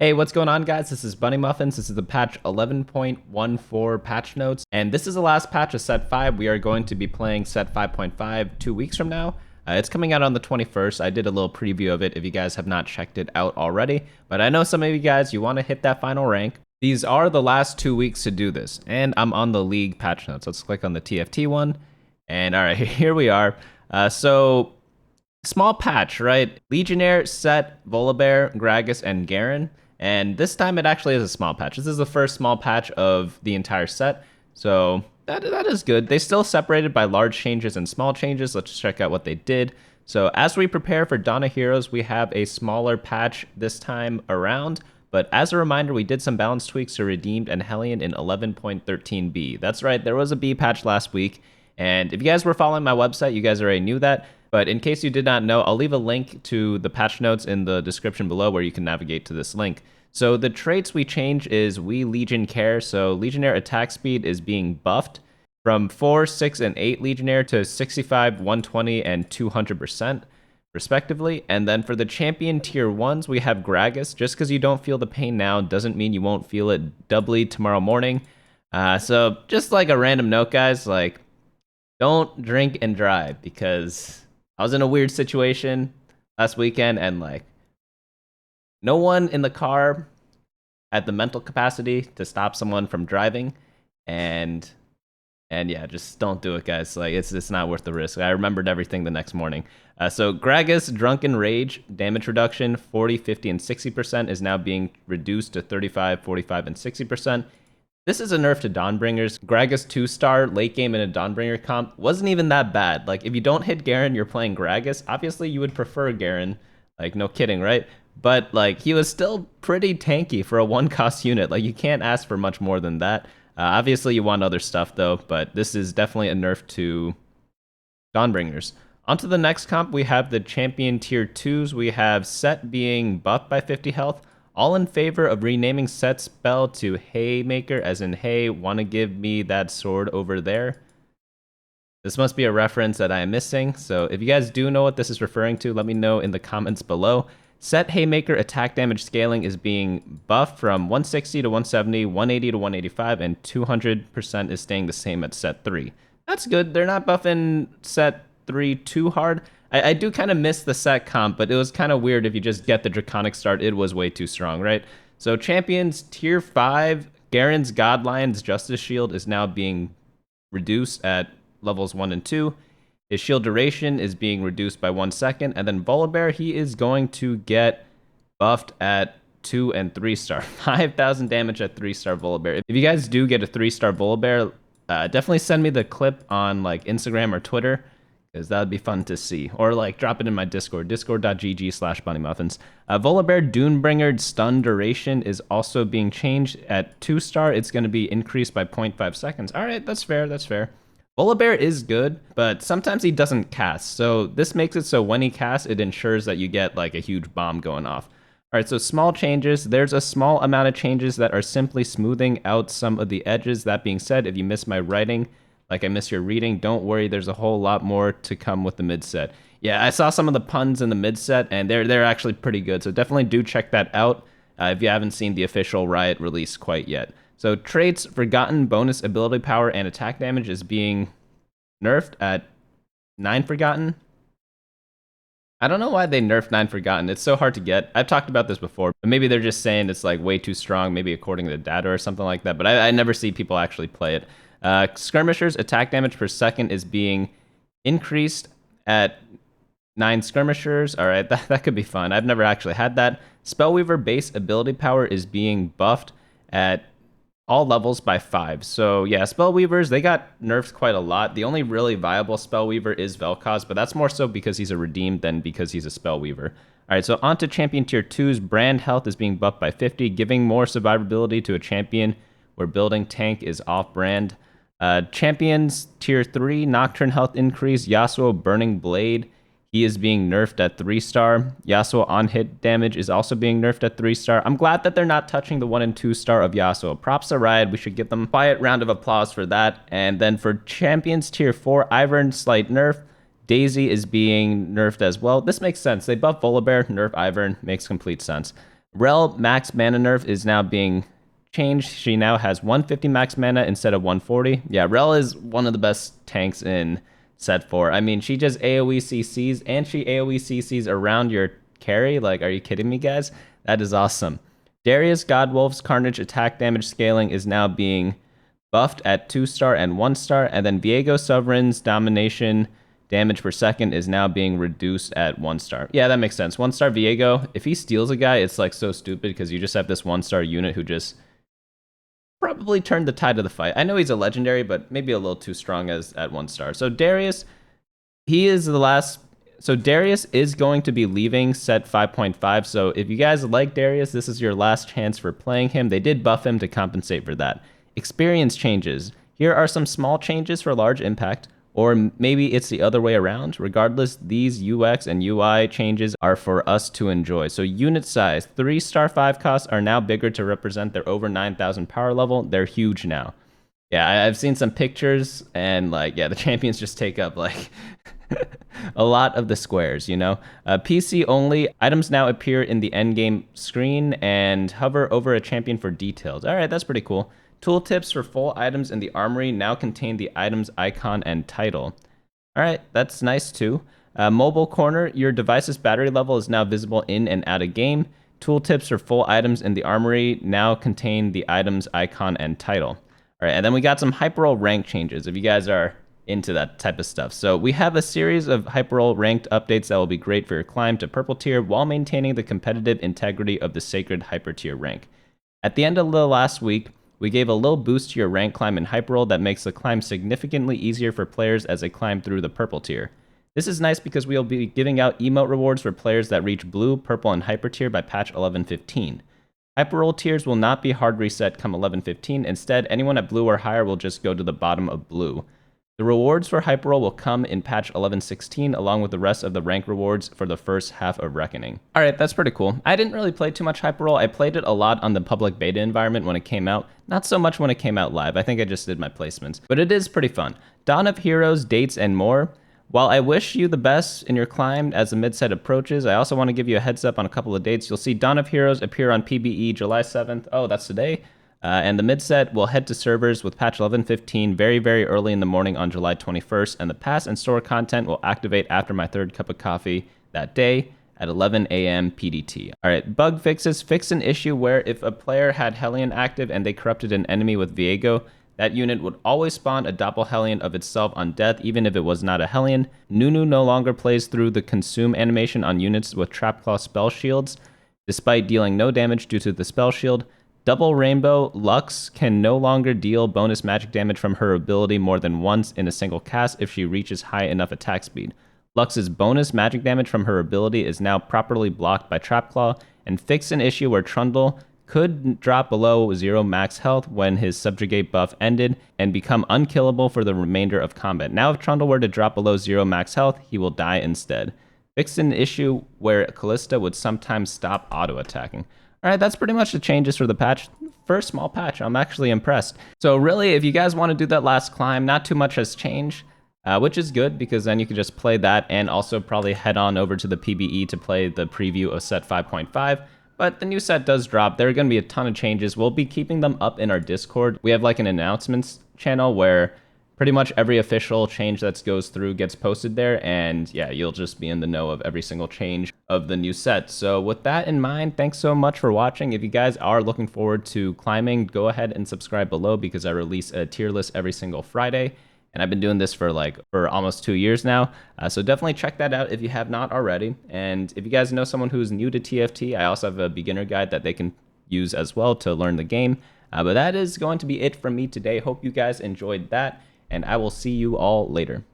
Hey, what's going on, guys? This is BunnyMuffins. This is the patch 11.14 patch notes, and this is the last patch of Sett 5. We are going to be playing Sett 5.5 2 weeks from now. It's coming out on the 21st. I did a little preview of it if you guys have not checked it out already, but I know some of you guys, you want to hit that final rank. These are the last 2 weeks to do this, and I'm on the league patch notes. Let's click on the TFT one, and all right, here we are. Small patch, right? Legionnaire, Sett, Vola Bear, Gragas, and Garen. And this time it actually is a small patch. This is the first small patch of the entire set. So that is good. They still separated by large changes and small changes. Let's check out what they did. So as we prepare for Dawn of Heroes, we have a smaller patch this time around. But as a reminder, we did some balance tweaks to Redeemed and Hellion in 11.13b. That's right, there was a B patch last week. And if you guys were following my website, you guys already knew that. But in case you did not know, I'll leave a link to the patch notes in the description below where you can navigate to this link. So the traits we change is we Legion Care. So Legionnaire attack speed is being buffed from 4, 6, and 8 Legionnaire to 65, 120, and 200% respectively. And then for the champion tier 1s, we have Gragas. Just because you don't feel the pain now doesn't mean you won't feel it doubly tomorrow morning. So just like a random note, guys, like don't drink and drive, because I was in a weird situation last weekend and like no one in the car had the mental capacity to stop someone from driving, and yeah, just don't do it, guys. Like it's not worth the risk. I remembered everything the next morning. So Gragas Drunken Rage damage reduction 40, 50, and 60% is now being reduced to 35, 45, and 60%. This is a nerf to Dawnbringers. Gragas 2-star late game in a Dawnbringer comp wasn't even that bad. Like, if you don't hit Garen, you're playing Gragas. Obviously, you would prefer Garen. Like, no kidding, right? But, like, he was still pretty tanky for a 1-cost unit. Like, you can't ask for much more than that. Obviously, you want other stuff, though. But this is definitely a nerf to Dawnbringers. On to the next comp, we have the champion tier 2s. We have Sett being buffed by 50 health. All in favor of renaming Sett's spell to Haymaker, as in, hey, want to give me that sword over there? This must be a reference that I am missing, so if you guys do know what this is referring to, let me know in the comments below. Sett Haymaker attack damage scaling is being buffed from 160 to 170, 180 to 185, and 200% is staying the same at Sett 3. That's good. They're not buffing Sett 3 too hard. I do kind of miss the Sett comp, but it was kind of weird if you just get the Draconic start. It was way too strong, right? So champions tier 5, Garen's Godlion's Justice Shield is now being reduced at levels 1 and 2. His shield duration is being reduced by 1 second. And then Volibear, he is going to get buffed at 2 and 3-star. 5,000 damage at 3-star Volibear. If you guys do get a 3-star Volibear, definitely send me the clip on like Instagram or Twitter, because that would be fun to see. Or like drop it in my Discord, discord.gg/BunnyMuffins. Volibear Dunebringer stun duration is also being changed at 2-star. It's going to be increased by 0.5 seconds. All right, that's fair, that's fair. Volibear is good, but sometimes he doesn't cast. So this makes it so when he casts, it ensures that you get like a huge bomb going off. All right, so small changes. There's a small amount of changes that are simply smoothing out some of the edges. That being said, if you miss my writing, like I miss your reading, don't worry, there's a whole lot more to come with the mid set. Yeah, I saw some of the puns in the mid set, and they're actually pretty good, so definitely do check that out if you haven't seen the official Riot release quite yet. So traits, Forgotten bonus ability power and attack damage is being nerfed at 9 Forgotten. I don't know why they nerfed 9 Forgotten. It's so hard to get. I've talked about this before, but maybe they're just saying it's like way too strong, maybe according to the data or something like that, but I never see people actually play it. Skirmishers attack damage per second is being increased at 9 Skirmishers. All right, that could be fun. I've never actually had that. Spellweaver base ability power is being buffed at all levels by 5. So yeah, Spellweavers, they got nerfed quite a lot. The only really viable Spellweaver is Vel'Koz, but that's more so because he's a redeemed than because he's a Spellweaver. All right, so on to champion tier 2's brand health is being buffed by 50, giving more survivability to a champion where building tank is off-brand. Champions tier 3 Nocturne health increase, Yasuo Burning Blade, he is being nerfed at 3-star. Yasuo on hit damage is also being nerfed at 3-star. I'm glad that they're not touching the 1 and 2-star of Yasuo. Props to Riot, we should give them a quiet round of applause for that. And then for champions tier 4 Ivern slight nerf, Daisy is being nerfed as well. This makes sense. They buff Volibear, nerf Ivern, makes complete sense. Rel max mana nerf is now being changed. She now has 150 max mana instead of 140. Yeah, Rel is one of the best tanks in Set 4. I mean, she just AoE CCs and she AoE CCs around your carry. Like, are you kidding me, guys? That is awesome. Darius Godwolf's Carnage attack damage scaling is now being buffed at 2-star and 1-star, and then Viego Sovereign's domination damage per second is now being reduced at 1-star. Yeah, that makes sense. 1-star Viego, if he steals a guy, it's like so stupid because you just have this 1-star unit who just probably turned the tide of the fight. I know he's a legendary, but maybe a little too strong as at 1-star. So Darius, he is the last. So Darius is going to be leaving Set 5.5. So if you guys like Darius, this is your last chance for playing him. They did buff him to compensate for that. Experience changes. Here are some small changes for large impact, or maybe it's the other way around. Regardless, these UX and UI changes are for us to enjoy. So unit size, 3-star 5 costs are now bigger to represent their over 9,000 power level. They're huge now. Yeah, I've seen some pictures, and like, yeah, the champions just take up like a lot of the squares, you know? PC only, items now appear in the endgame screen and hover over a champion for details. All right, that's pretty cool. Tooltips for full items in the armory now contain the item's icon and title. All right, that's nice too. Mobile corner, your device's battery level is now visible in and out of game. Tooltips for full items in the armory now contain the item's icon and title. All right, and then we got some Hyperroll rank changes if you guys are into that type of stuff. So we have a series of Hyperroll ranked updates that will be great for your climb to purple tier while maintaining the competitive integrity of the sacred hyper tier rank. At the end of the last week, we gave a little boost to your rank climb in Hyperroll that makes the climb significantly easier for players as they climb through the purple tier. This is nice because we will be giving out emote rewards for players that reach blue, purple, and hyper tier by patch 11.15. Hyperroll tiers will not be hard reset come 11.15. Instead, anyone at blue or higher will just go to the bottom of blue. The rewards for Hyperroll will come in patch 11.16 along with the rest of the rank rewards for the first half of Reckoning. Alright, that's pretty cool. I didn't really play too much Hyperroll. I played it a lot on the public beta environment when it came out. Not so much when it came out live. I think I just did my placements. But it is pretty fun. Dawn of Heroes, dates, and more. While I wish you the best in your climb as the mid-set approaches, I also want to give you a heads up on a couple of dates. You'll see Dawn of Heroes appear on PBE July 7th. Oh, that's today. And the mid-set will head to servers with patch 11.15 very, very early in the morning on July 21st, and the pass and store content will activate after my third cup of coffee that day at 11 a.m. PDT. All right, bug fixes. Fix an issue where if a player had Hellion active and they corrupted an enemy with Viego, that unit would always spawn a doppelhellion of itself on death, even if it was not a Hellion. Nunu no longer plays through the consume animation on units with Trapclaw spell shields, despite dealing no damage due to the spell shield. Double Rainbow, Lux can no longer deal bonus magic damage from her ability more than once in a single cast if she reaches high enough attack speed. Lux's bonus magic damage from her ability is now properly blocked by Trapclaw, and fix an issue where Trundle could drop below 0 max health when his subjugate buff ended and become unkillable for the remainder of combat. Now if Trundle were to drop below 0 max health, he will die instead. Fix an issue where Callista would sometimes stop auto-attacking. Alright, that's pretty much the changes for the patch. First small patch, I'm actually impressed. So really, if you guys want to do that last climb, not too much has changed, which is good because then you can just play that and also probably head on over to the PBE to play the preview of set 5.5. But the new set does drop. There are going to be a ton of changes. We'll be keeping them up in our Discord. We have like an announcements channel where pretty much every official change that goes through gets posted there, and yeah, you'll just be in the know of every single change of the new set. So with that in mind, thanks so much for watching. If you guys are looking forward to climbing, go ahead and subscribe below because I release a tier list every single Friday, and I've been doing this for almost 2 years now. So definitely check that out if you have not already. And if you guys know someone who's new to TFT, I also have a beginner guide that they can use as well to learn the game. But that is going to be it from me today. Hope you guys enjoyed that, and I will see you all later.